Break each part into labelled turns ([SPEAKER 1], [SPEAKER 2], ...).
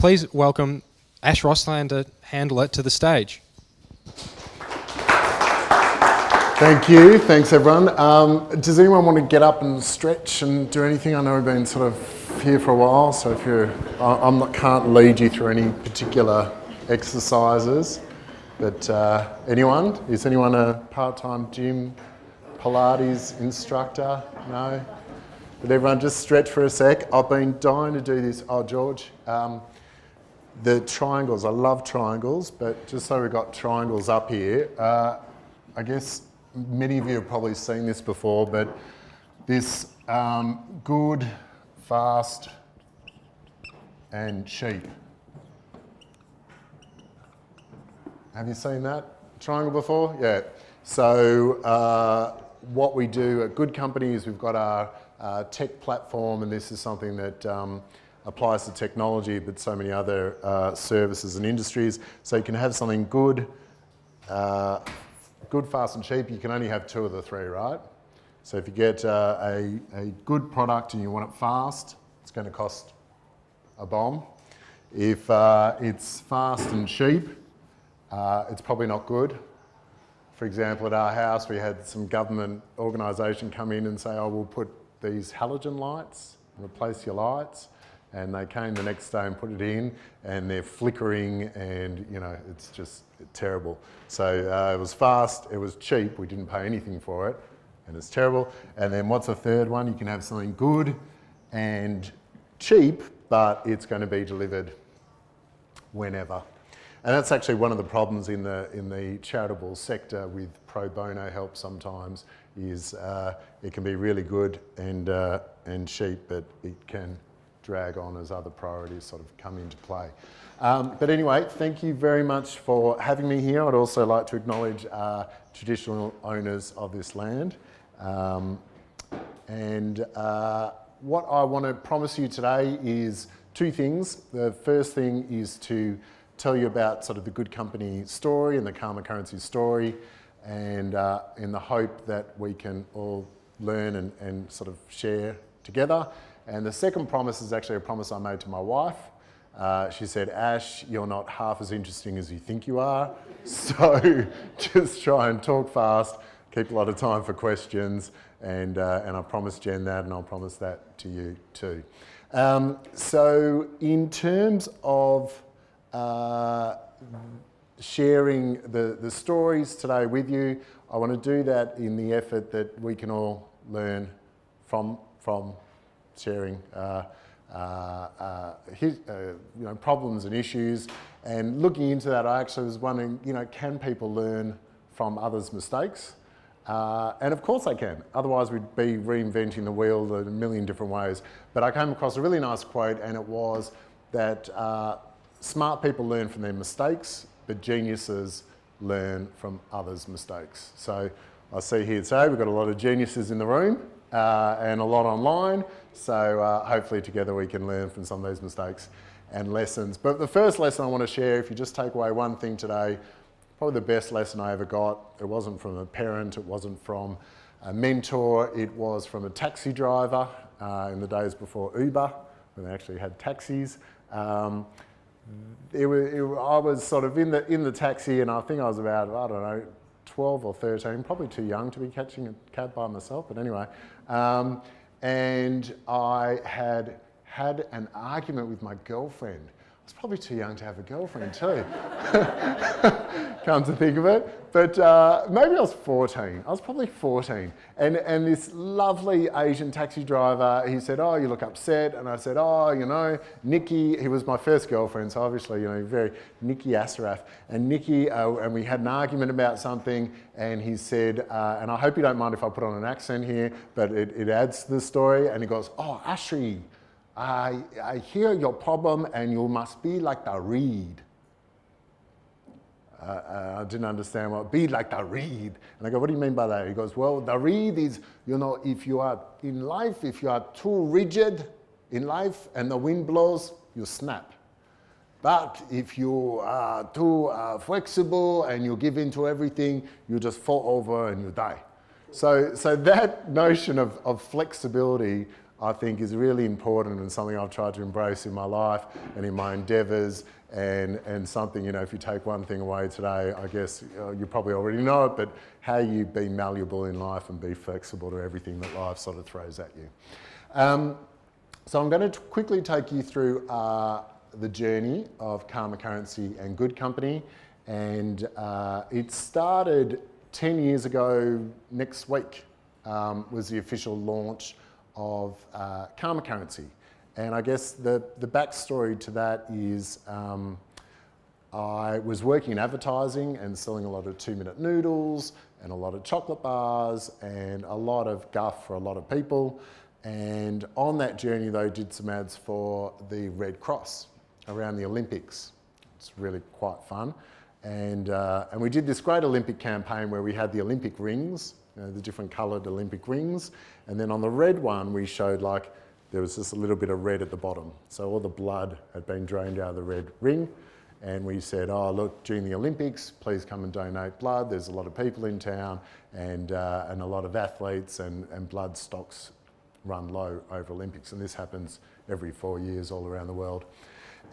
[SPEAKER 1] please welcome Ash Rosshandler to the stage.
[SPEAKER 2] Thank you. Thanks, everyone. Does anyone want to get up and stretch and do anything? I know we've been sort of here for a while, so if you're, can't lead you through any particular exercises, but anyone? Is anyone a part-time gym Pilates instructor? No? But everyone just stretch for a sec. I've been dying to do this. Oh, George, the triangles. I love triangles, but just so we've got triangles up here, I guess many of you have probably seen this before, but this good, fast, and cheap. Have you seen that triangle before? Yeah. So what we do at GoodCompany is we've got our tech platform, and this is something that applies to technology, but so many other services and industries. So you can have something good, fast and cheap. You can only have two of the three, right? So if you get a good product and you want it fast, it's going to cost a bomb. If it's fast and cheap, it's probably not good. For example, at our house, we had some government organisation come in and say, oh, we'll put these halogen lights and replace your lights. And they came the next day and put it in, and they're flickering, and it's just terrible. So it was fast, it was cheap, we didn't pay anything for it, and it's terrible. And then what's the third one? You can have something good and cheap, but it's going to be delivered whenever. And that's actually one of the problems in the charitable sector with pro bono help sometimes, is it can be really good and cheap, but it can drag on as other priorities sort of come into play. But anyway, thank you very much for having me here. I'd also like to acknowledge traditional owners of this land. And what I want to promise you today is two things. The first thing is to tell you about sort of the GoodCompany story and the Karma Currency story, and in the hope that we can all learn and sort of share together. And the second promise is actually a promise I made to my wife. She said, Ash, you're not half as interesting as you think you are, so just try and talk fast, keep a lot of time for questions, and I promised Jen that, and I'll promise that to you too. So in terms of sharing the stories today with you, I want to do that in the effort that we can all learn from sharing problems and issues. And looking into that, I actually was wondering, can people learn from others' mistakes? And of course they can, otherwise we'd be reinventing the wheel in a million different ways. But I came across a really nice quote, and it was that smart people learn from their mistakes, but geniuses learn from others' mistakes. So I see here today we've got a lot of geniuses in the room and a lot online. So hopefully together we can learn from some of those mistakes and lessons. But the first lesson I want to share, if you just take away one thing today, probably the best lesson I ever got. It wasn't from a parent, it wasn't from a mentor, it was from a taxi driver in the days before Uber, when they actually had taxis. I was sort of in the taxi, and I think I was about, 12 or 13, probably too young to be catching a cab by myself, but anyway. And I had an argument with my girlfriend. I was probably too young to have a girlfriend too, come to think of it. But maybe I was 14. I was probably 14. And this lovely Asian taxi driver, he said, oh, you look upset. And I said, oh, Nikki, he was my first girlfriend, so obviously, very Nikki Asraf. And Nikki, and we had an argument about something, and he said, and I hope you don't mind if I put on an accent here, but it adds to the story. And he goes, oh, Ashri, I hear your problem, and you must be like the reed. I didn't understand what be like the reed. And I go, what do you mean by that? He goes, well, the reed is, if you are in life, if you are too rigid in life and the wind blows, you snap. But if you are too flexible and you give in to everything, you just fall over and you die. So that notion of flexibility I think is really important and something I've tried to embrace in my life and in my endeavours, and something, you know, if you take one thing away today, I guess you probably already know it, but how you be malleable in life and be flexible to everything that life sort of throws at you. So I'm going to quickly take you through the journey of Karma Currency and GoodCompany, and it started 10 years ago. Next week was the official launch of Karma Currency. And I guess the backstory to that is I was working in advertising and selling a lot of 2-minute noodles and a lot of chocolate bars and a lot of guff for a lot of people. And on that journey, though, did some ads for the Red Cross around the Olympics. It's really quite fun. And we did this great Olympic campaign where we had the Olympic rings, you know, the different coloured Olympic rings. And then on the red one, we showed like there was just a little bit of red at the bottom. So all the blood had been drained out of the red ring. And we said, oh, look, during the Olympics, please come and donate blood. There's a lot of people in town and a lot of athletes, and blood stocks run low over Olympics. And this happens every 4 years all around the world.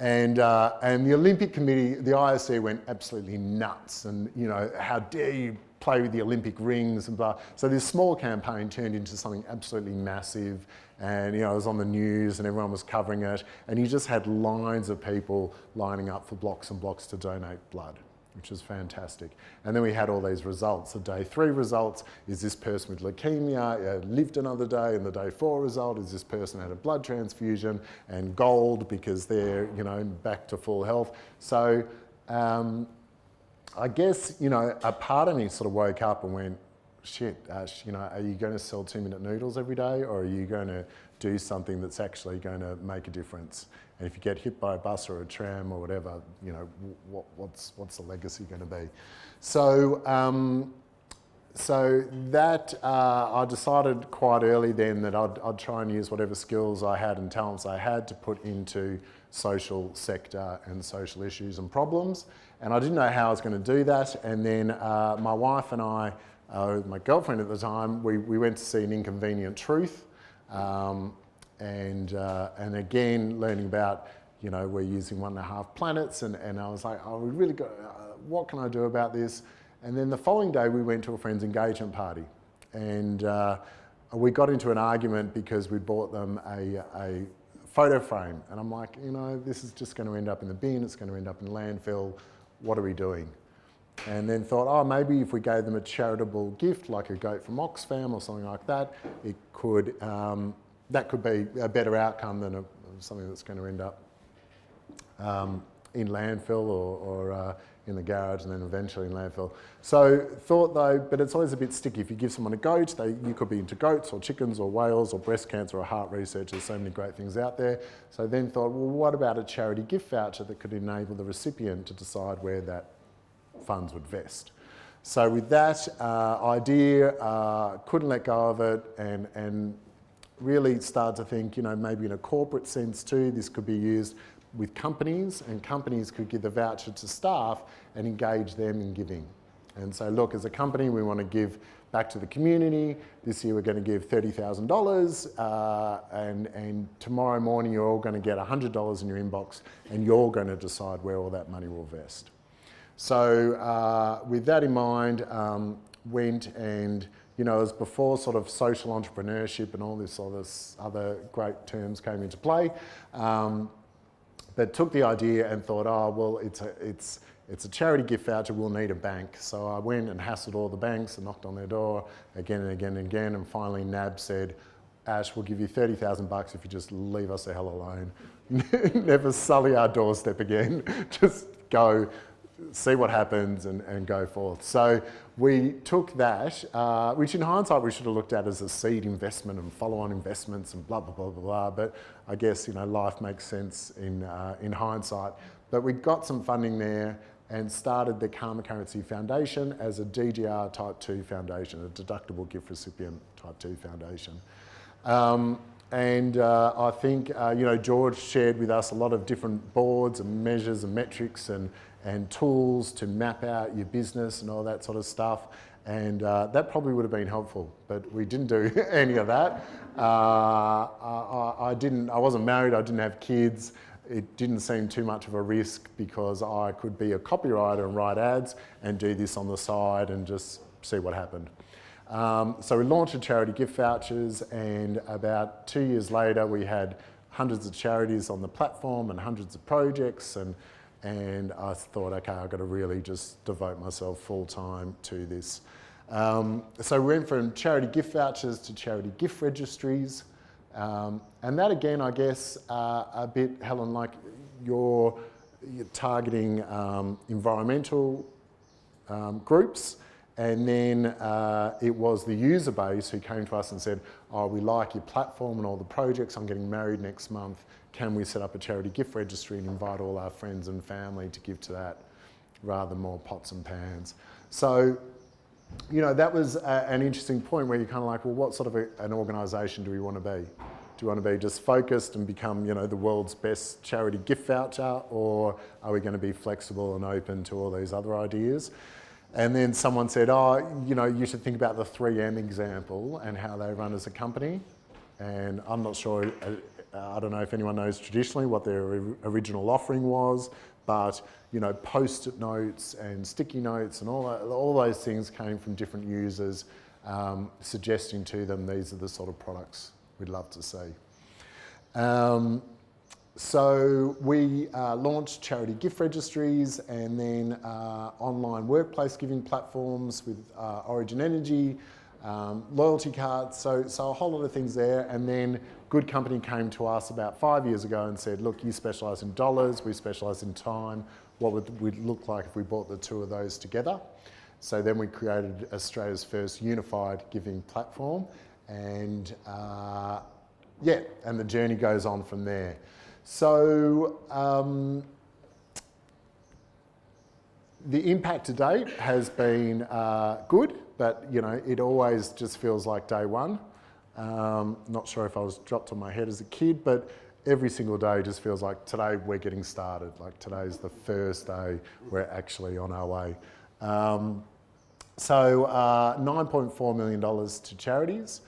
[SPEAKER 2] And the Olympic Committee, the IOC, went absolutely nuts. And, you know, how dare you play with the Olympic rings and blah. So this small campaign turned into something absolutely massive. And, you know, it was on the news and everyone was covering it. And you just had lines of people lining up for blocks and blocks to donate blood, which was fantastic. And then we had all these results. The day 3 results is this person with leukemia lived another day, and the day 4 result is this person had a blood transfusion and gold because they're, you know, back to full health. So I guess, you know, a part of me sort of woke up and went, shit, Ash, you know, are you going to sell 2-minute noodles every day, or are you going to do something that's actually going to make a difference? And if you get hit by a bus or a tram or whatever, you know, what's the legacy going to be? So, I decided quite early then that I'd try and use whatever skills I had and talents I had to put into social sector and social issues and problems. And I didn't know how I was going to do that. And then my wife and I, my girlfriend at the time, we went to see An Inconvenient Truth. And again, learning about, you know, we're using 1.5 planets, and I was like, oh, we really got, what can I do about this? And then the following day we went to a friend's engagement party, and we got into an argument because we bought them a photo frame, and I'm like, you know, this is just going to end up in the bin, it's going to end up in landfill, what are we doing? And then thought, oh, maybe if we gave them a charitable gift, like a goat from Oxfam or something like that, it could, that could be a better outcome than something that's going to end up in landfill or in the garage and then eventually in landfill. So thought though, but it's always a bit sticky. If you give someone a goat, you could be into goats or chickens or whales or breast cancer or heart research. There's so many great things out there. So then thought, well, what about a charity gift voucher that could enable the recipient to decide where that funds would vest? So with that idea, couldn't let go of it, and really started to think, you know, maybe in a corporate sense too, this could be used with companies, and companies could give the voucher to staff and engage them in giving. And so look, as a company, we want to give back to the community. This year we're going to give $30,000, and tomorrow morning you're all going to get $100 in your inbox, and you're going to decide where all that money will vest. So with that in mind, went and, you know, as before sort of social entrepreneurship and all this other great terms came into play, but took the idea and thought, oh, well, it's a charity gift voucher, we'll need a bank. So I went and hassled all the banks and knocked on their door again and again and again, and finally NAB said, Ash, we'll give you $30,000 if you just leave us the hell alone. Never sully our doorstep again, just go, see what happens and go forth. So we took that, which in hindsight we should have looked at as a seed investment and follow-on investments and blah, blah, blah, blah, blah. But I guess, you know, life makes sense in hindsight. But we got some funding there and started the Karma Currency Foundation as a DGR Type 2 foundation, a deductible gift recipient Type 2 foundation. I think, you know, George shared with us a lot of different boards and measures and metrics and tools to map out your business and all that sort of stuff. And that probably would have been helpful, but we didn't do any of that. I wasn't married, I didn't have kids. It didn't seem too much of a risk because I could be a copywriter and write ads and do this on the side and just see what happened. So we launched a charity gift vouchers, and about 2 years later we had hundreds of charities on the platform and hundreds of projects, and I thought, okay, I've got to really just devote myself full time to this. So we went from charity gift vouchers to charity gift registries. And that again, I guess, a bit, Helen, like you're targeting environmental groups, and then it was the user base who came to us and said, oh, we like your platform and all the projects, I'm getting married next month, can we set up a charity gift registry and invite all our friends and family to give to that, rather than more pots and pans. So, you know, that was an interesting point where you're kind of like, well, what sort of an organisation do we want to be? Do you want to be just focused and become, you know, the world's best charity gift voucher, or are we going to be flexible and open to all these other ideas? And then someone said, oh, you know, you should think about the 3M example and how they run as a company. And I'm not sure, I don't know if anyone knows traditionally what their original offering was, but, you know, post-it notes and sticky notes and all those things came from different users, suggesting to them these are the sort of products we'd love to see. So we launched charity gift registries, and then online workplace giving platforms with Origin Energy, loyalty cards, so a whole lot of things there. And then GoodCompany came to us about 5 years ago and said, look, you specialise in dollars, we specialise in time. What would it look like if we brought the two of those together? So then we created Australia's first unified giving platform, and yeah, and the journey goes on from there. So the impact to date has been good, but you know, it always just feels like day one. Not sure if I was dropped on my head as a kid, but every single day just feels like today we're getting started. Like today's the first day we're actually on our way. So $9.4 million to charities,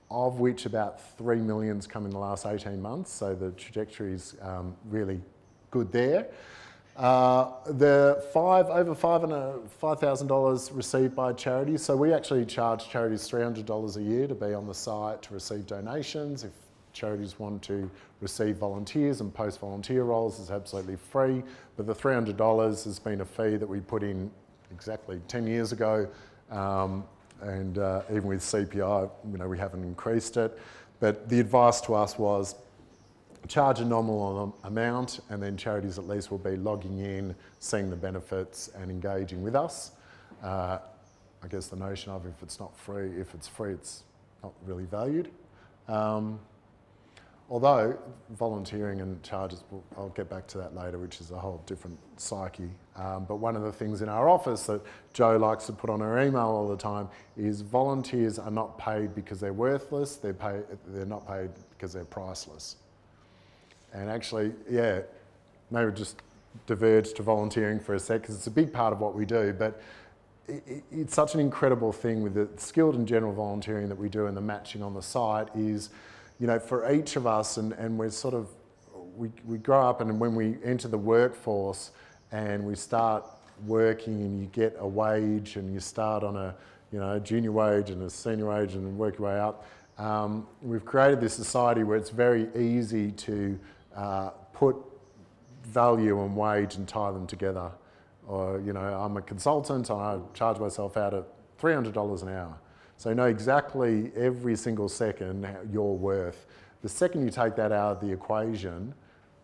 [SPEAKER 2] of which about 3 million's come in the last 18 months. So the trajectory's really good there. The over $5,000 received by charities. So we actually charge charities $300 a year to be on the site to receive donations. If charities want to receive volunteers and post volunteer roles, it's absolutely free. But the $300 has been a fee that we put in exactly 10 years ago. And even with CPI, you know, we haven't increased it. But the advice to us was charge a nominal amount, and then charities at least will be logging in, seeing the benefits and engaging with us. I guess the notion of if it's not free, if it's free, it's not really valued. Although volunteering and charges, I'll get back to that later, which is a whole different psyche. But one of the things in our office that Jo likes to put on her email all the time is volunteers are not paid because they're worthless, they're not paid because they're priceless. And actually, yeah, maybe just diverge to volunteering for a sec, because it's a big part of what we do, but it's such an incredible thing with the skilled and general volunteering that we do and the matching on the site is, you know, for each of us, and we're sort of, we grow up, and when we enter the workforce and we start working and you get a wage and you start on a, you know, junior wage and a senior wage and work your way up, we've created this society where it's very easy to put value and wage and tie them together. Or, you know, I'm a consultant and I charge myself out at $300 an hour. So you know exactly every single second your worth. The second you take that out of the equation,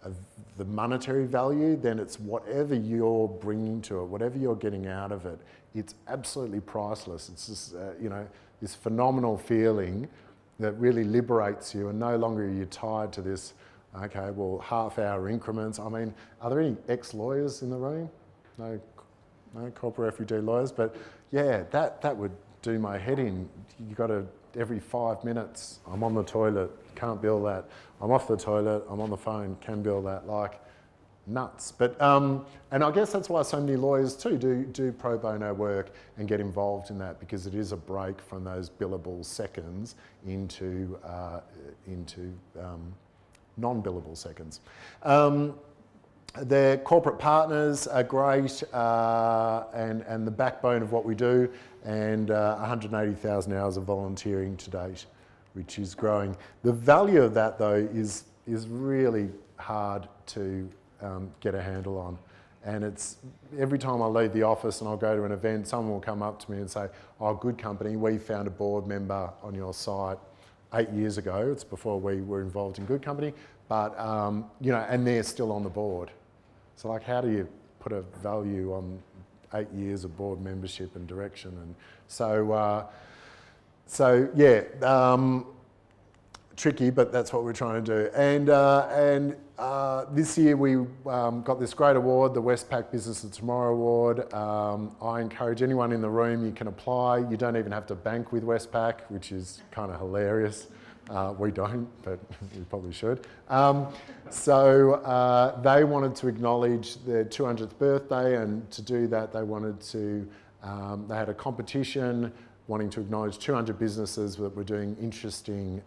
[SPEAKER 2] of the monetary value, then it's whatever you're bringing to it, whatever you're getting out of it, it's absolutely priceless. It's just, you know, this phenomenal feeling that really liberates you, and no longer are you tied to this, okay, well, half-hour increments. I mean, are there any ex-lawyers in the room? No corporate refugee lawyers, but yeah, that would do my head in. You got to, every 5 minutes, I'm on the toilet, can't bill that. I'm off the toilet, I'm on the phone, can bill that. Like, nuts. But and I guess that's why so many lawyers too do pro bono work and get involved in that, because it is a break from those billable seconds into non-billable seconds. Their corporate partners are great and the backbone of what we do, and 180,000 hours of volunteering to date, which is growing. The value of that though is really hard to get a handle on. And it's every time I leave the office and I'll go to an event, someone will come up to me and say, "Oh, GoodCompany, we found a board member on your site 8 years ago." It's before we were involved in GoodCompany, but and they're still on the board. So like, how do you put a value on 8 years of board membership and direction? And so yeah, tricky, but that's what we're trying to do. And this year we got this great award, the Westpac Business of Tomorrow Award. I encourage anyone in the room, you can apply. You don't even have to bank with Westpac, which is kind of hilarious. We don't, but we probably should. So they wanted to acknowledge their 200th birthday, and to do that they wanted to, they had a competition wanting to acknowledge 200 businesses that were doing interesting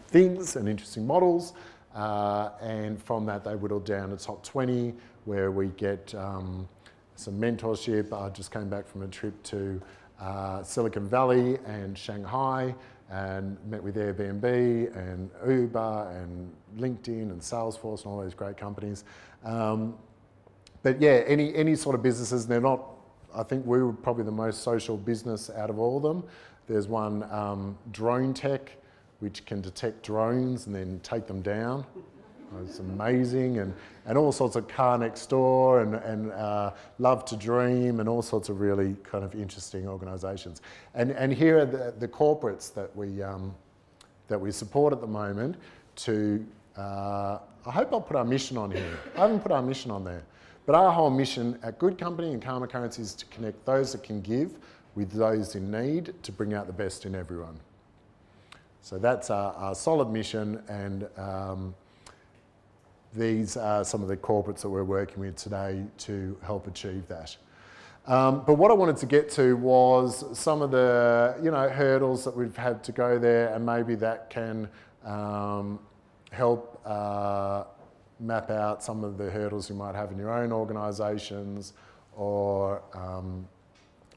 [SPEAKER 2] things and interesting models. And from that they whittled down a top 20 where we get some mentorship. I just came back from a trip to Silicon Valley and Shanghai, and met with Airbnb and Uber and LinkedIn and Salesforce and all those great companies. But yeah, any sort of businesses, they're not, I think we were probably the most social business out of all of them. There's one, drone tech, which can detect drones and then take them down. It's amazing, and all sorts of Car Next Door and Love to Dream and all sorts of really kind of interesting organisations. And here are the corporates that we support at the moment. I hope I'll put our mission on here. I haven't put our mission on there, but our whole mission at GoodCompany and Karma Currency is to connect those that can give with those in need to bring out the best in everyone. So that's our solid mission, and these are some of the corporates that we're working with today to help achieve that. But what I wanted to get to was some of the hurdles that we've had to go there, and maybe that can help map out some of the hurdles you might have in your own organisations, or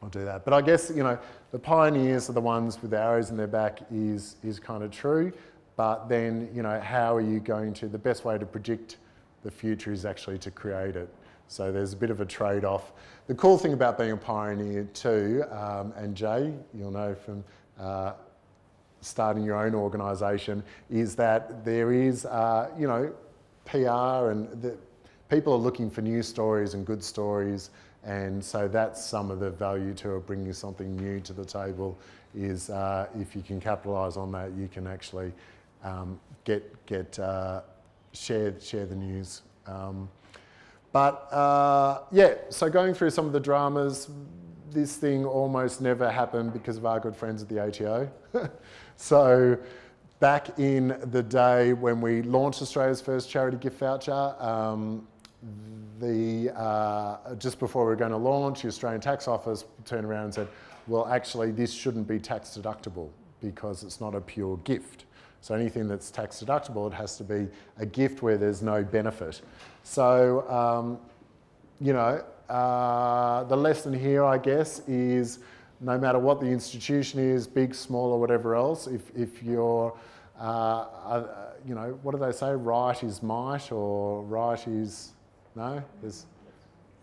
[SPEAKER 2] do that. But I guess the pioneers are the ones with the arrows in their back is kind of true. But then, how are you going to, the best way to predict the future is actually to create it. So there's a bit of a trade-off. The cool thing about being a pioneer too, and Jay, you'll know from starting your own organisation, is that there is, PR, and people are looking for new stories and good stories. And so that's some of the value to bringing something new to the table, is if you can capitalise on that, you can actually share the news. Yeah, so going through some of the dramas, this thing almost never happened because of our good friends at the ATO. So back in the day when we launched Australia's first charity gift voucher, just before we were going to launch, the Australian Tax Office turned around and said, well, actually, this shouldn't be tax deductible because it's not a pure gift. So anything that's tax deductible, it has to be a gift where there's no benefit. So, the lesson here, I guess, is no matter what the institution is, big, small, or whatever else, if you're, what do they say? Right is might, or right is, no? There's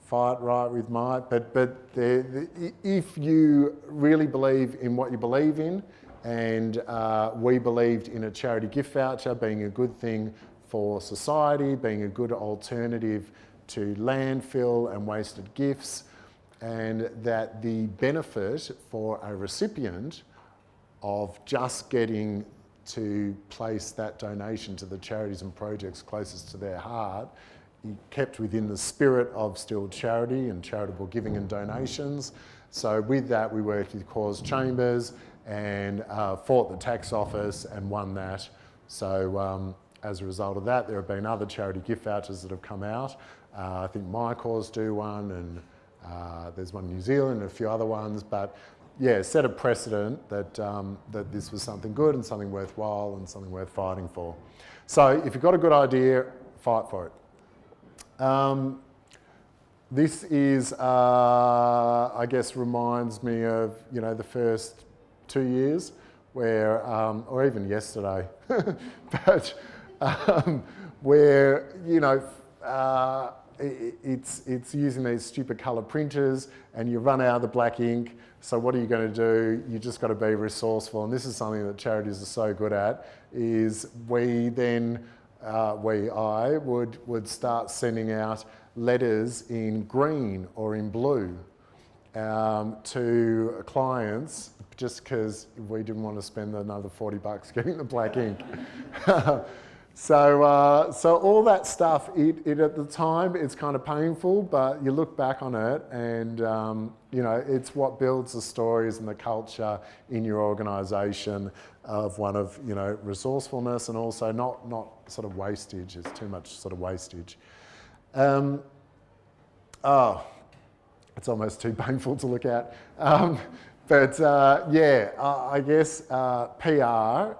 [SPEAKER 2] fight right with might. But if you really believe in what you believe in, and we believed in a charity gift voucher being a good thing for society, being a good alternative to landfill and wasted gifts, and that the benefit for a recipient of just getting to place that donation to the charities and projects closest to their heart, kept within the spirit of still charity and charitable giving and donations. So with that, we worked with cause chambers and fought the tax office and won that. So as a result of that, there have been other charity gift vouchers that have come out. I think My Cause do one, and there's one in New Zealand and a few other ones. But yeah, set a precedent that, that this was something good and something worthwhile and something worth fighting for. So if you've got a good idea, fight for it. This is, I guess, reminds me of, you know, the first 2 years where, or even yesterday, but where, you know, it's using these stupid colour printers and you run out of the black ink. So what are you going to do? You just got to be resourceful. And this is something that charities are so good at, is we then, I would start sending out letters in green or in blue to clients, just because we didn't want to spend another $40 getting the black ink. So all that stuff, it at the time, it's kind of painful, but you look back on it and, you know, it's what builds the stories and the culture in your organisation of one of, you know, resourcefulness and also not sort of wastage. It's too much sort of wastage. It's almost too painful to look at. Yeah, I guess PR,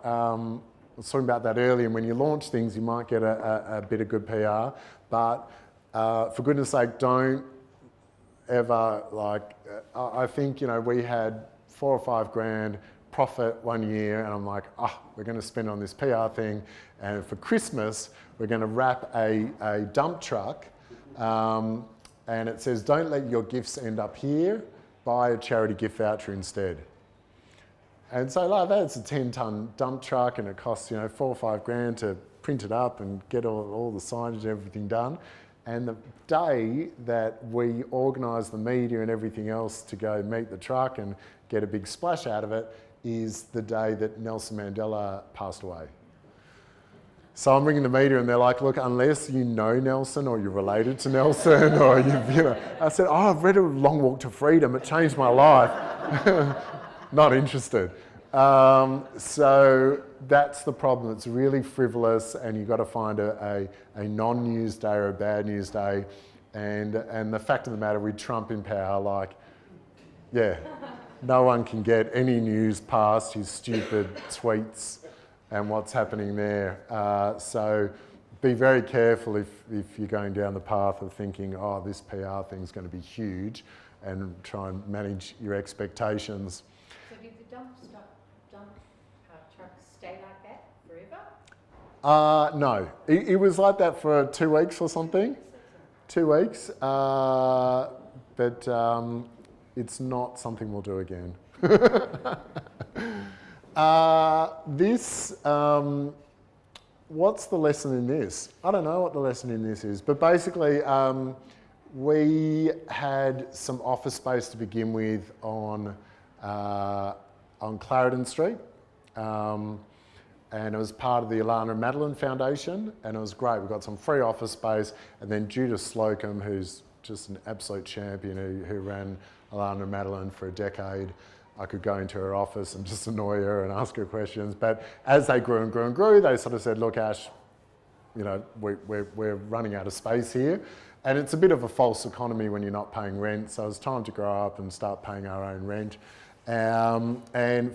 [SPEAKER 2] I was talking about that earlier, and when you launch things, you might get a bit of good PR, but for goodness sake, don't ever, like, I think, you know, we had $4 or $5 grand profit one year, and I'm like, we're going to spend on this PR thing, and for Christmas, we're going to wrap a dump truck, and it says, don't let your gifts end up here, buy a charity gift voucher instead. And so like that, it's a 10-ton dump truck and it costs, you know, $4 or $5 grand to print it up and get all the signage and everything done. And the day that we organised the media and everything else to go meet the truck and get a big splash out of it is the day that Nelson Mandela passed away. So I'm ringing the media and they're like, look, unless you know Nelson or you're related to Nelson or you've, you know, I said, I've read A Long Walk to Freedom, it changed my life. Not interested. So that's the problem. It's really frivolous and you've got to find a non-news day or a bad news day. And the fact of the matter with Trump in power, like, yeah, no one can get any news past his stupid tweets and what's happening there. So be very careful if you're going down the path of thinking, oh, this PR thing's going to be huge, and try and manage your expectations.
[SPEAKER 3] So did the dump trucks stay like that forever?
[SPEAKER 2] No, it was like that for 2 weeks or something. 2 weeks, but it's not something we'll do again. What's the lesson in this? I don't know what the lesson in this is, but basically we had some office space to begin with on Clarendon Street, and it was part of the Alana and Madeline Foundation, and it was great. We got some free office space, and then Judith Slocum, who's just an absolute champion who ran Alana and Madeline for a decade, I could go into her office and just annoy her and ask her questions. But as they grew and grew and grew, they sort of said, look, Ash, you know, we're running out of space here. And it's a bit of a false economy when you're not paying rent. So it's time to grow up and start paying our own rent. And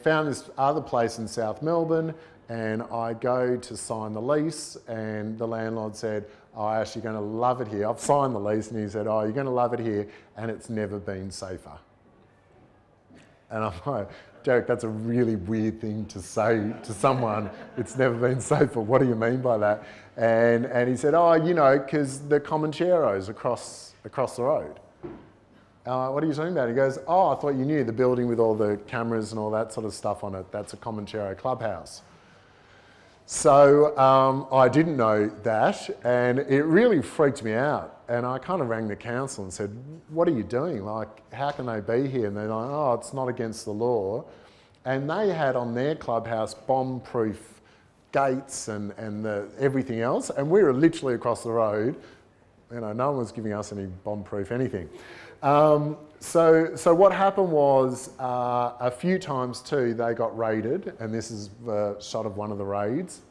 [SPEAKER 2] found this other place in South Melbourne, and I go to sign the lease, and the landlord said, oh, Ash, you're going to love it here. I've signed the lease, and he said, oh, you're going to love it here, and it's never been safer. And I'm like, Derek, that's a really weird thing to say to someone. It's never been safer. What do you mean by that? And he said, oh, you know, because the Comanchero's across the road. What are you talking about? He goes, oh, I thought you knew the building with all the cameras and all that sort of stuff on it. That's a Comanchero clubhouse. So I didn't know that, and it really freaked me out. And I kind of rang the council and said, what are you doing? Like, how can they be here? And they're like, oh, it's not against the law. And they had on their clubhouse bomb-proof gates and everything else. And we were literally across the road. You know, no one was giving us any bomb-proof anything. So what happened was a few times too, they got raided, and this is a shot of one of the raids.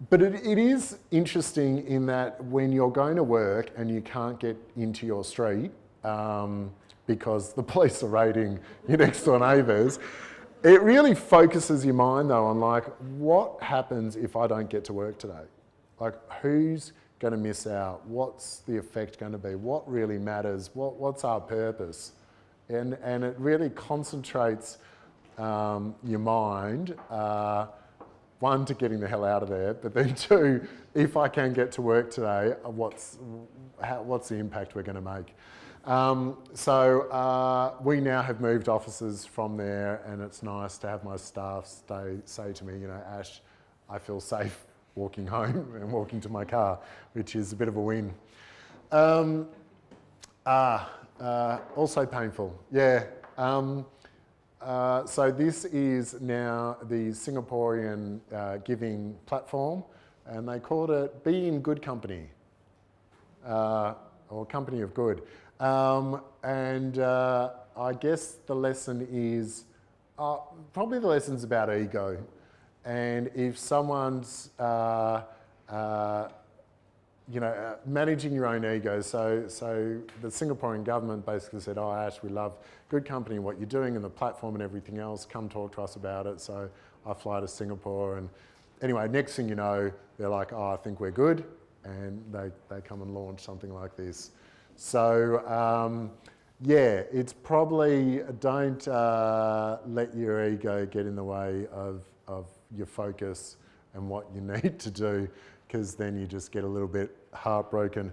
[SPEAKER 2] But it is interesting in that when you're going to work and you can't get into your street because the police are raiding your next door neighbours, it really focuses your mind though on like, what happens if I don't get to work today? Like, who's going to miss out? What's the effect going to be? What really matters? What's our purpose? And it really concentrates your mind, one, to getting the hell out of there, but then two, if I can get to work today, what's the impact we're going to make? So we now have moved offices from there, and it's nice to have my staff say to me, you know, Ash, I feel safe walking home and walking to my car, which is a bit of a win. Also painful, yeah. So this is now the Singaporean giving platform, and they called it Be in GoodCompany, or Company of Good. I guess the lesson is, probably the lesson's about ego. And if someone's, managing your own ego, so the Singaporean government basically said, oh Ash, we love GoodCompany, what you're doing and the platform and everything else, come talk to us about it. So I fly to Singapore, and anyway, next thing you know, they're like, oh, I think we're good, and they come and launch something like this. So yeah, it's probably, don't let your ego get in the way of your focus and what you need to do, because then you just get a little bit heartbroken.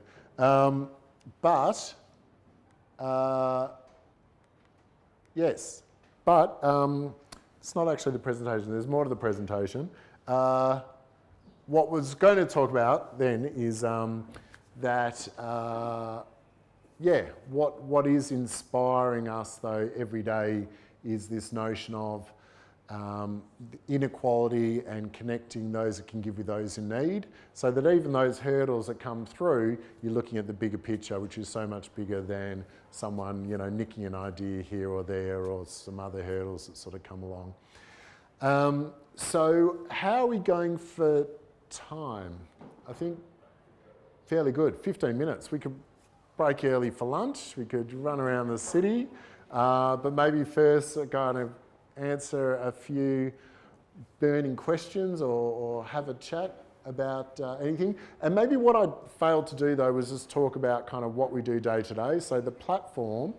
[SPEAKER 2] Yes, but it's not actually the presentation. There's more to the presentation. What was going to talk about then is what is inspiring us though every day is this notion of inequality and connecting those that can give with those in need, so that even those hurdles that come through, you're looking at the bigger picture, which is so much bigger than someone, you know, nicking an idea here or there, or some other hurdles that sort of come along. So how are we going for time? I think fairly good, 15 minutes. We could break early for lunch, we could run around the city, but maybe first kind of answer a few burning questions or have a chat about anything. And maybe what I failed to do though was just talk about kind of what we do day to day. So the platform,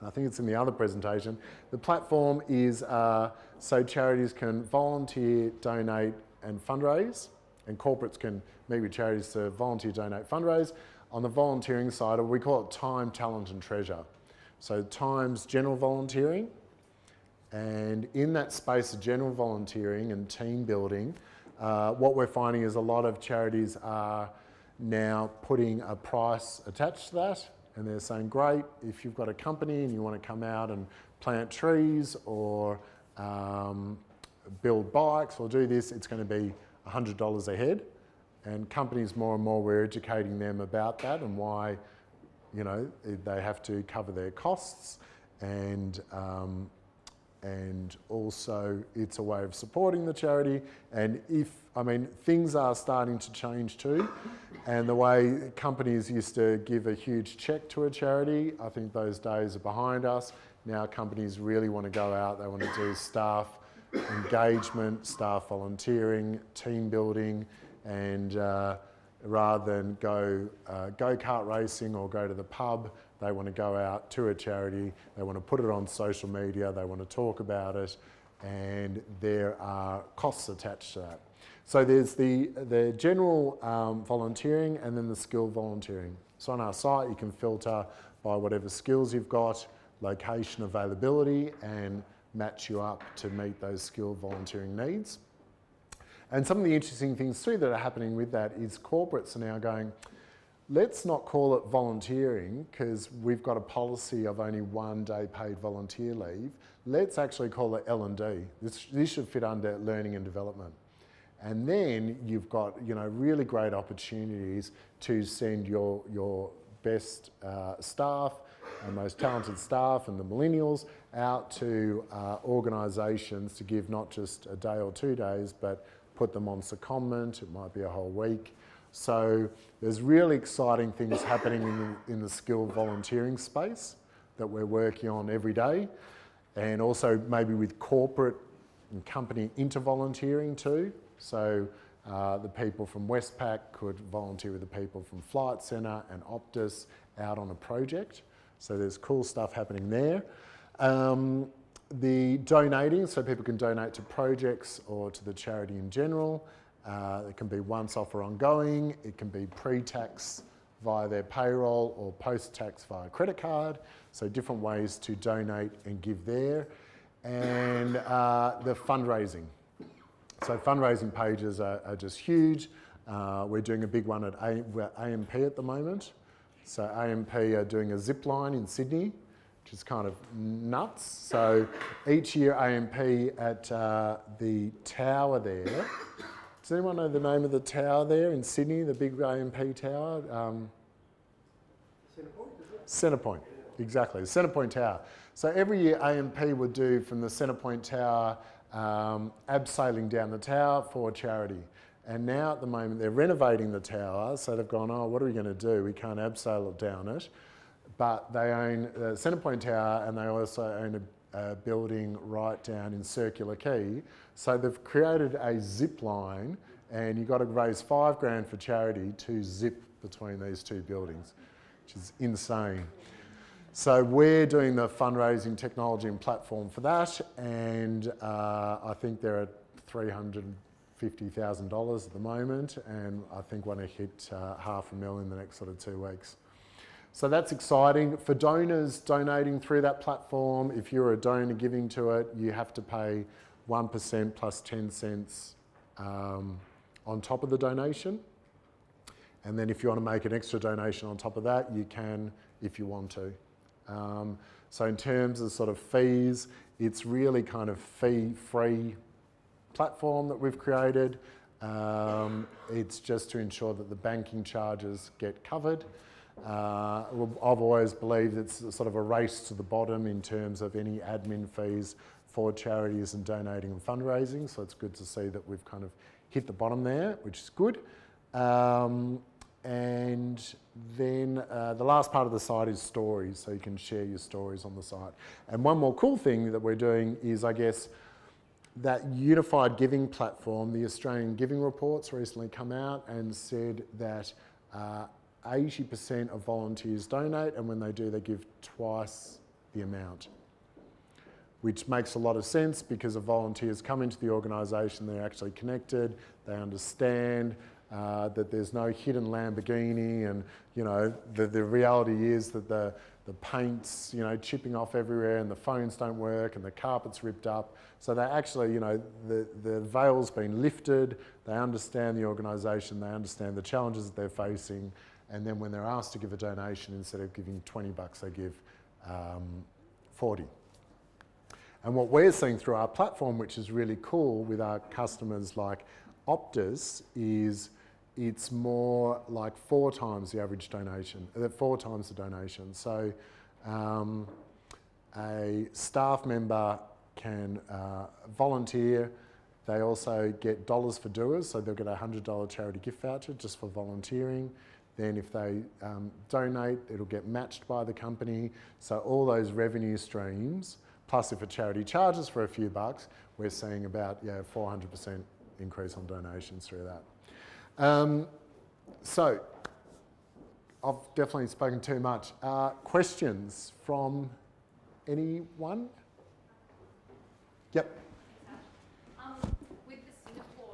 [SPEAKER 2] I think it's in the other presentation, the platform is so charities can volunteer, donate and fundraise, and corporates can meet with charities to volunteer, donate, fundraise. On the volunteering side, we call it time, talent and treasure. So time's general volunteering, and in that space of general volunteering and team building, what we're finding is a lot of charities are now putting a price attached to that, and they're saying, great, if you've got a company and you want to come out and plant trees or build bikes or do this, it's going to be $100 a head. And companies more and more, we're educating them about that and why, you know, they have to cover their costs, and also it's a way of supporting the charity. And things are starting to change too. And the way companies used to give a huge check to a charity, I think those days are behind us. Now companies really want to go out, they want to do staff engagement, staff volunteering, team building, and rather than go-kart racing or go to the pub, they want to go out to a charity, they want to put it on social media, they want to talk about it, and there are costs attached to that. So there's the general volunteering and then the skill volunteering. So on our site you can filter by whatever skills you've got, location, availability, and match you up to meet those skill volunteering needs. And some of the interesting things too that are happening with that is corporates are now going, let's not call it volunteering because we've got a policy of only 1 day paid volunteer leave. Let's actually call it L&D. This should fit under learning and development. And then you've got, you know, really great opportunities to send your best staff and most talented staff and the millennials out to organisations to give not just a day or 2 days, but put them on secondment, it might be a whole week. So there's really exciting things happening in the skilled volunteering space that we're working on every day, and also maybe with corporate and company inter-volunteering too. So the people from Westpac could volunteer with the people from Flight Centre and Optus out on a project. So there's cool stuff happening there. The donating, so people can donate to projects or to the charity in general. It can be once off or ongoing. It can be pre-tax via their payroll or post-tax via credit card. So different ways to donate and give there. And the fundraising. So fundraising pages are just huge. We're doing a big one at AMP at the moment. So AMP are doing a zip line in Sydney, which is kind of nuts. So each year AMP at the tower there. Does anyone know the name of the tower there in Sydney, the big AMP tower? Centrepoint, exactly, the Centrepoint Tower. So every year AMP would do from the Centrepoint Tower abseiling down the tower for charity. And now at the moment they're renovating the tower, so they've gone, oh, what are we going to do? We can't abseil it down it. But they own the Centrepoint Tower and they also own a building right down in Circular Quay. So they've created a zip line and you've got to raise $5,000 for charity to zip between these two buildings, which is insane. So we're doing the fundraising technology and platform for that, and I think they're at $350,000 at the moment, and I think want to hit $500,000 in the next sort of 2 weeks. So that's exciting. For donors donating through that platform, if you're a donor giving to it, you have to pay 1% plus 10 cents on top of the donation. And then if you want to make an extra donation on top of that, you can if you want to. So in terms of sort of fees, it's really kind of fee-free platform that we've created. It's just to ensure that the banking charges get covered. I've always believed it's sort of a race to the bottom in terms of any admin fees for charities and donating and fundraising. So it's good to see that we've kind of hit the bottom there, which is good. And then the last part of the site is stories, so you can share your stories on the site. And one more cool thing that we're doing is, I guess, that unified giving platform. The Australian Giving Reports recently come out and said that 80% of volunteers donate, and when they do, they give twice the amount, which makes a lot of sense because if volunteers come into the organisation, they're actually connected, they understand that there's no hidden Lamborghini, and you know the reality is that the paint's chipping off everywhere, and the phones don't work, and the carpet's ripped up. So they actually, the veil's been lifted. They understand the organisation, they understand the challenges that they're facing, and then when they're asked to give a donation, instead of giving $20, they give 40. And what we're seeing through our platform, which is really cool with our customers like Optus, is it's more like 4 times the average donation, 4 times the donation. So a staff member can volunteer. They also get dollars for doers, so they'll get a $100 charity gift voucher just for volunteering. Then if they donate, it'll get matched by the company. So all those revenue streams, plus if a charity charges for a few bucks, we're seeing about 400% increase on donations through that. So I've definitely spoken too much. Questions from anyone? Yep.
[SPEAKER 3] With the Singapore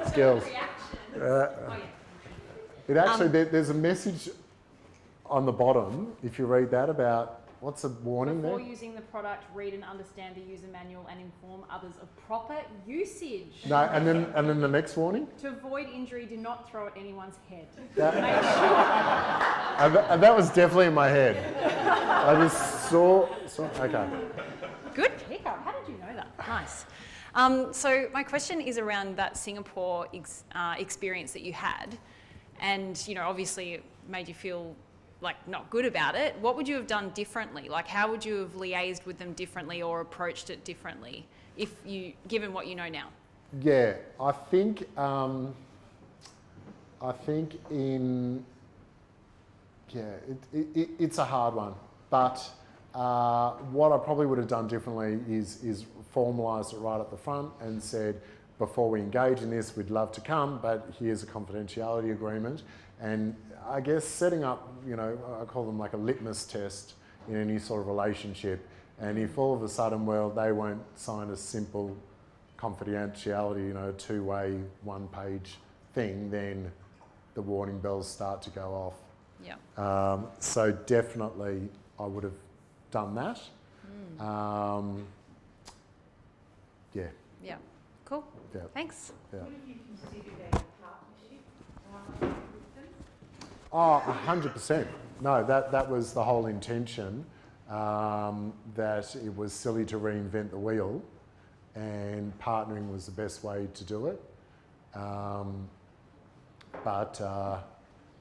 [SPEAKER 2] Skills.
[SPEAKER 3] reaction.
[SPEAKER 2] It actually, there's a message on the bottom, if you read that, about what's the warning there?
[SPEAKER 4] Before using the product, read and understand the user manual and inform others of proper usage.
[SPEAKER 2] No, and then the next warning?
[SPEAKER 4] To avoid injury, do not throw at anyone's head.
[SPEAKER 2] And that was definitely in my head. I just saw okay.
[SPEAKER 4] Good pickup. How did you know that? Nice. So my question is around that Singapore experience that you had, and obviously it made you feel like not good about it, what would you have done differently? Like how would you have liaised with them differently or approached it differently if you, given what you know now?
[SPEAKER 2] Yeah, I think it's a hard one, but what I probably would have done differently is formalised it right at the front and said, before we engage in this, we'd love to come, but here's a confidentiality agreement. And I guess setting up, I call them like a litmus test in any sort of relationship. And if all of a sudden, well, they won't sign a simple confidentiality, two-way, one-page thing, then the warning bells start to go off.
[SPEAKER 4] Yeah.
[SPEAKER 2] So definitely I would have done that. Yeah.
[SPEAKER 4] Yeah. Cool.
[SPEAKER 2] Yeah.
[SPEAKER 4] Thanks.
[SPEAKER 2] Yeah.
[SPEAKER 3] What have you considered a partnership with them?
[SPEAKER 2] Oh, 100%. No, that was the whole intention, that it was silly to reinvent the wheel and partnering was the best way to do it.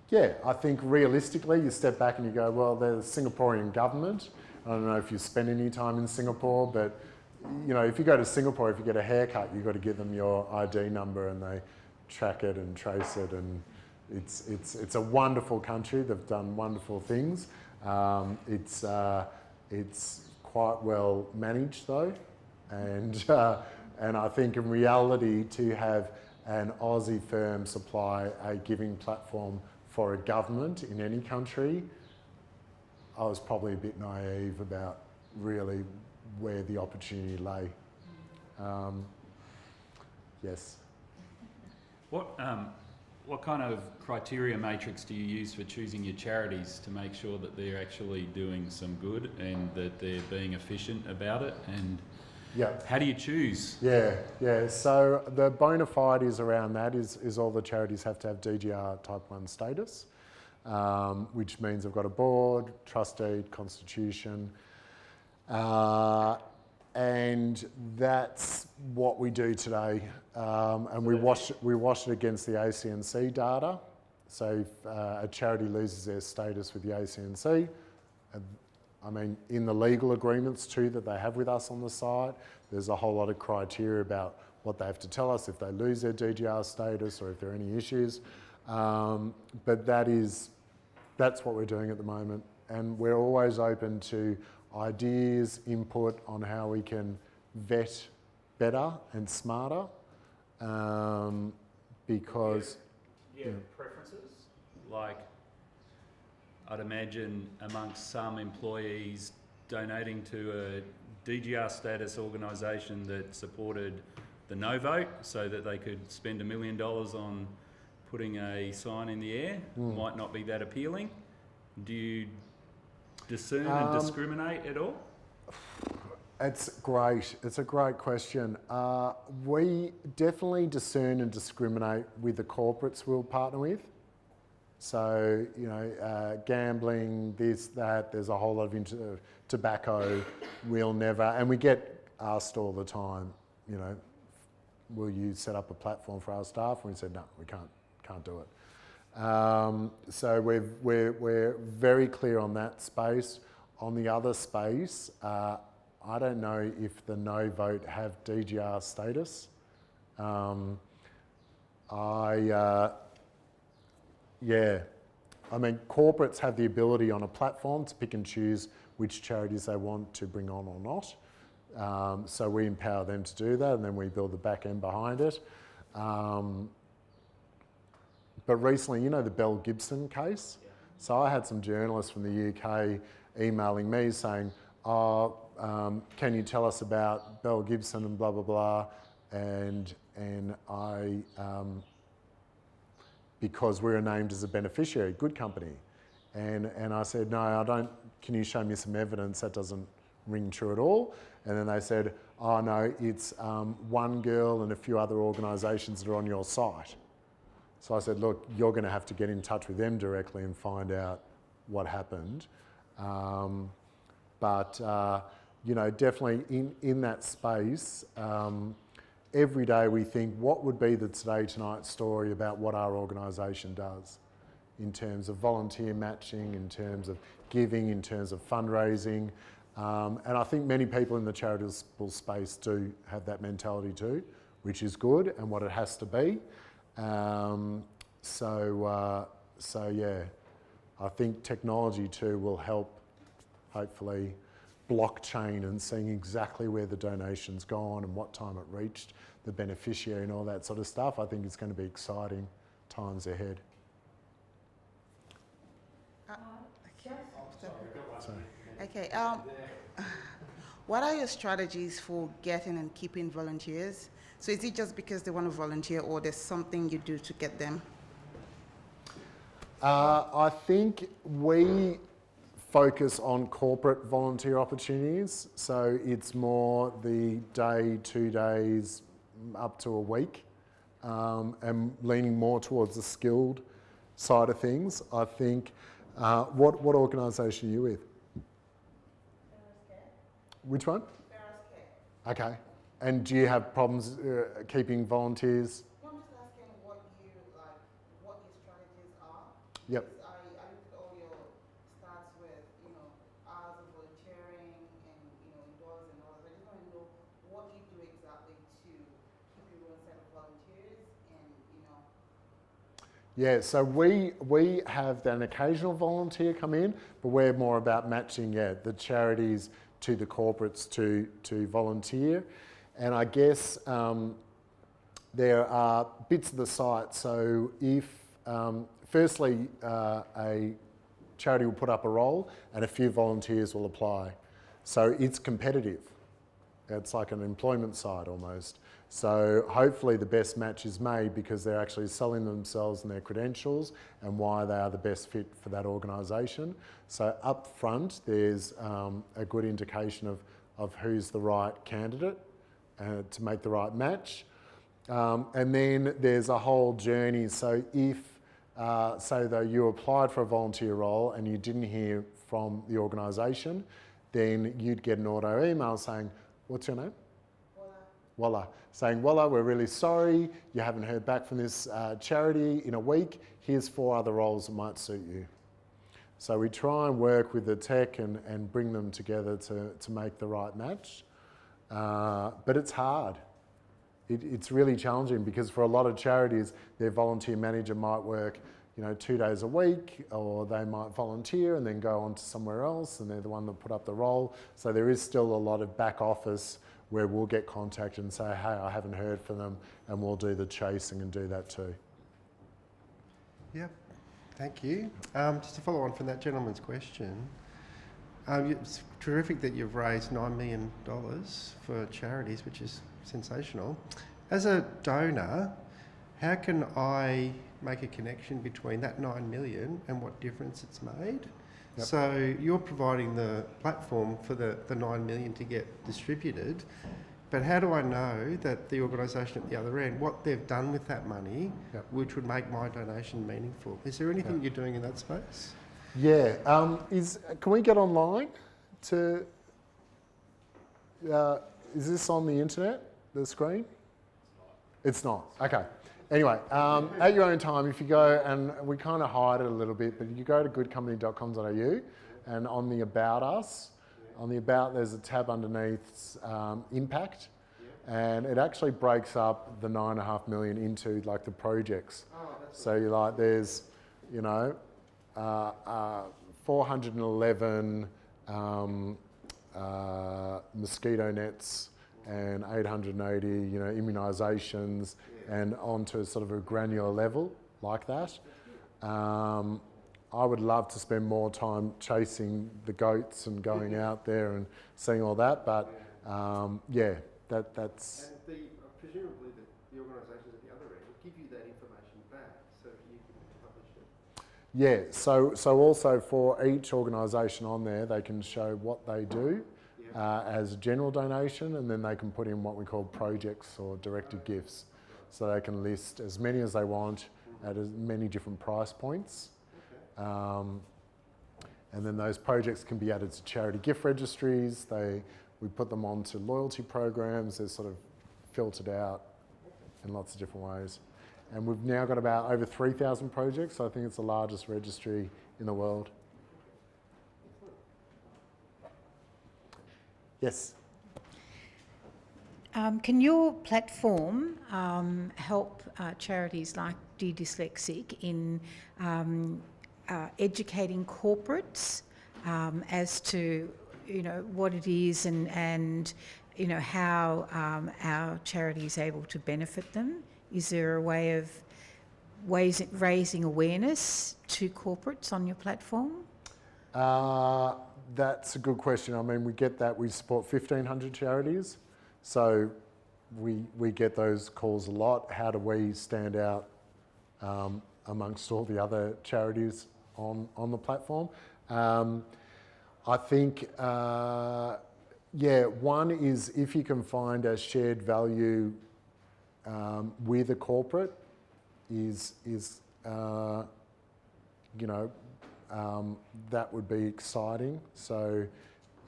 [SPEAKER 2] Yeah, I think realistically you step back and you go, well, they're the Singaporean government. I don't know if you spend any time in Singapore, but if you go to Singapore, if you get a haircut, you've got to give them your ID number and they track it and trace it, and it's a wonderful country. They've done wonderful things. It's quite well managed though, and I think in reality to have an Aussie firm supply a giving platform for a government in any country, I was probably a bit naive about really where the opportunity lay. Yes.
[SPEAKER 5] What kind of criteria matrix do you use for choosing your charities to make sure that they're actually doing some good and that they're being efficient about it? And how do you choose?
[SPEAKER 2] Yeah. So the bona fides around that is all the charities have to have DGR Type 1 status, which means they've got a board, trust deed, constitution, and that's what we do today. And we wash it against the ACNC data. So if a charity loses their status with the ACNC, in the legal agreements too that they have with us on the site, there's a whole lot of criteria about what they have to tell us if they lose their DGR status or if there are any issues. But that's what we're doing at the moment. And we're always open to ideas, input on how we can vet better and smarter, because...
[SPEAKER 5] Do you have preferences? Like, I'd imagine amongst some employees donating to a DGR status organisation that supported the no vote so that they could spend $1 million on putting a sign in the air might not be that appealing. Do you discern and discriminate at all?
[SPEAKER 2] It's great. It's a great question. We definitely discern and discriminate with the corporates we'll partner with. So, gambling, this, that, there's a whole lot of tobacco. We'll never, and we get asked all the time, will you set up a platform for our staff? And we said, no, we can't do it. So we're very clear on that space. On the other space, I don't know if the no vote have DGR status. Corporates have the ability on a platform to pick and choose which charities they want to bring on or not. So we empower them to do that, and then we build the back end behind it. But recently, the Bell Gibson case. So I had some journalists from the UK emailing me saying, can you tell us about Bell Gibson and blah, blah, blah. And I, because we were named as a beneficiary, GoodCompany. And I said, no, I don't, can you show me some evidence? That doesn't ring true at all. And then they said, oh no, it's One Girl and a few other organisations that are on your site. So I said, look, you're going to have to get in touch with them directly and find out what happened. Definitely in that space, every day we think, what would be the Today Tonight story about what our organisation does? in terms of volunteer matching, in terms of giving, in terms of fundraising. And I think many people in the charitable space do have that mentality too, which is good and what it has to be. So yeah, I think technology too will help, hopefully, blockchain and seeing exactly where the donation's gone and what time it reached the beneficiary and all that sort of stuff. I think it's going to be exciting times ahead. Sorry.
[SPEAKER 6] Okay. What are your strategies for getting and keeping volunteers? So is it just because they want to volunteer, or there's something you do to get them?
[SPEAKER 2] I think we focus on corporate volunteer opportunities. So it's more the day, 2 days, up to a week, and leaning more towards the skilled side of things. I think, what organisation are you with? Which one? Okay. And do you have problems keeping volunteers?
[SPEAKER 6] No, I'm just asking what your strategies are.
[SPEAKER 2] Yep.
[SPEAKER 6] Because I looked at all your stats with, hours of volunteering and, indoors and all that. I just want to know what you do exactly to keep your own set of volunteers and,
[SPEAKER 2] Yeah, so we have an occasional volunteer come in, but we're more about matching, the charities to the corporates to volunteer. And I guess there are bits of the site. So if, firstly, a charity will put up a role and a few volunteers will apply. So it's competitive. It's like an employment site almost. So hopefully the best match is made because they're actually selling themselves and their credentials and why they are the best fit for that organisation. So up front, there's a good indication of who's the right candidate to make the right match. And then there's a whole journey. So if, say though you applied for a volunteer role and you didn't hear from the organisation, then you'd get an auto email saying, what's your name? Walla. Saying, Walla, we're really sorry, you haven't heard back from this charity in a week. Here's 4 other roles that might suit you. So we try and work with the tech and bring them together to make the right match. But it's hard. It's really challenging because for a lot of charities, their volunteer manager might work 2 days a week, or they might volunteer and then go on to somewhere else and they're the one that put up the role. So there is still a lot of back office where we'll get contacted and say, hey, I haven't heard from them, and we'll do the chasing and do that too.
[SPEAKER 7] Yep, thank you. Just to follow on from that gentleman's question, it's terrific that you've raised $9 million for charities, which is sensational. As a donor, how can I make a connection between that 9 million and what difference it's made? Yep. So you're providing the platform for the 9 million to get distributed, but how do I know that the organisation at the other end, what they've done with that money,
[SPEAKER 2] Yep.
[SPEAKER 7] which would make my donation meaningful? Is there anything you're doing in that space?
[SPEAKER 2] Yeah, can we get online to, is this on the internet, the screen? It's not, okay. Anyway, at your own time, if you go, and we kind of hide it a little bit, but you go to goodcompany.com.au and on the About Us, on the About, there's a tab underneath Impact, and it actually breaks up the 9.5 million into like the projects. So you're like, there's, 411 mosquito nets and 880, immunisations, and onto sort of a granular level like that. I would love to spend more time chasing the goats and going out there and seeing all that, but that's.
[SPEAKER 7] And presumably the organisations at the other end will give you that information back so that you can publish it.
[SPEAKER 2] Yeah, so also for each organisation on there, they can show what they do as a general donation, and then they can put in what we call projects or directed gifts. So they can list as many as they want at as many different price points. And then those projects can be added to charity gift registries. We put them onto loyalty programs. They're sort of filtered out in lots of different ways. And we've now got about over 3,000 projects, so I think it's the largest registry in the world. Yes?
[SPEAKER 8] Can your platform help charities like Dear Dyslexic in educating corporates as to, you know, what it is and you know, how our charity is able to benefit them? Is there a way of raising awareness to corporates on your platform?
[SPEAKER 2] That's a good question. I mean, we get that. We support 1,500 charities, so we get those calls a lot. How do we stand out amongst all the other charities on the platform? I think, yeah, one is if you can find a shared value with a corporate is you know, that would be exciting. So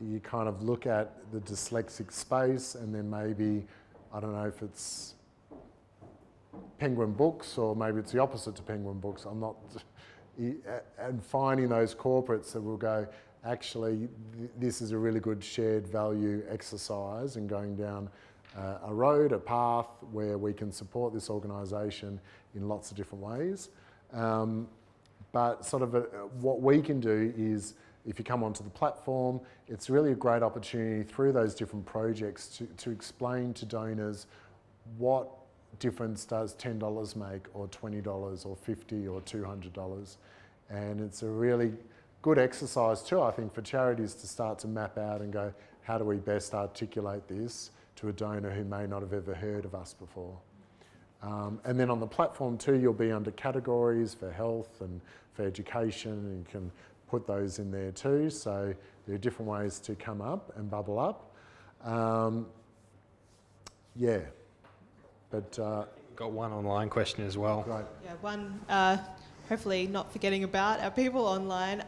[SPEAKER 2] you kind of look at the dyslexic space and then maybe, I don't know if it's Penguin Books or maybe it's the opposite to Penguin Books. I'm not, and finding those corporates that will go, actually, this is a really good shared value exercise and going down a road, a path where we can support this organisation in lots of different ways. But sort of what we can do is, if you come onto the platform, it's really a great opportunity through those different projects to explain to donors what difference does $10 make, or $20 or $50 or $200. And it's a really good exercise too, I think, for charities to start to map out and go, how do we best articulate this to a donor who may not have ever heard of us before? And then on the platform too, you'll be under categories for health and for education, and you can put those in there too. So there are different ways to come up and bubble up. Yeah, but...
[SPEAKER 1] Got one online question as well.
[SPEAKER 2] Right.
[SPEAKER 9] Yeah, one, hopefully not forgetting about our people online.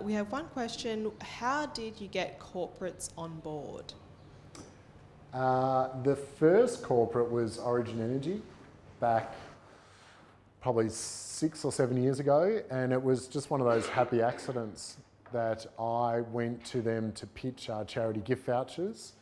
[SPEAKER 9] We have one question. How did you get corporates on board?
[SPEAKER 2] The first corporate was Origin Energy back probably 6 or 7 years ago, and it was just one of those happy accidents that I went to them to pitch our charity gift vouchers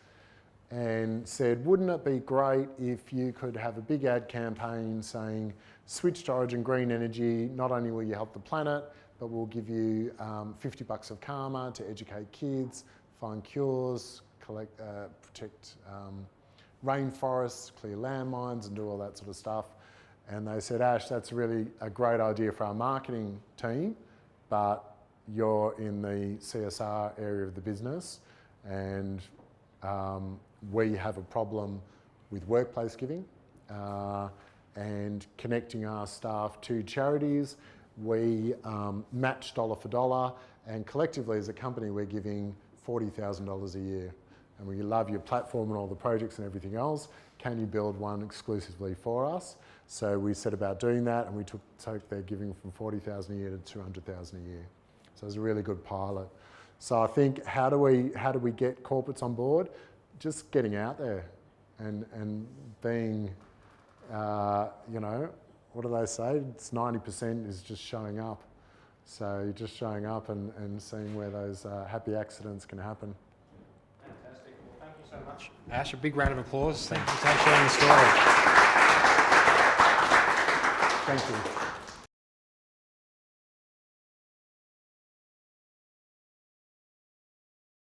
[SPEAKER 2] and said, wouldn't it be great if you could have a big ad campaign saying, switch to Origin Green Energy, not only will you help the planet, but we'll give you $50 of karma to educate kids, find cures, protect rainforests, clear landmines and do all that sort of stuff. And they said, Ash, that's really a great idea for our marketing team, but you're in the CSR area of the business, and we have a problem with workplace giving and connecting our staff to charities. We match dollar for dollar, and collectively as a company we're giving $40,000 a year. And we love your platform and all the projects and everything else. Can you build one exclusively for us? So we set about doing that, and we took their giving from $40,000 a year to $200,000 a year. So it was a really good pilot. So I think, how do we get corporates on board? Just getting out there and being, you know, what do they say? It's 90% is just showing up. So you're just showing up and seeing where those happy accidents can happen.
[SPEAKER 1] Fantastic. Well, thank you so much, Ash. A big round of applause. Thank you for sharing the story.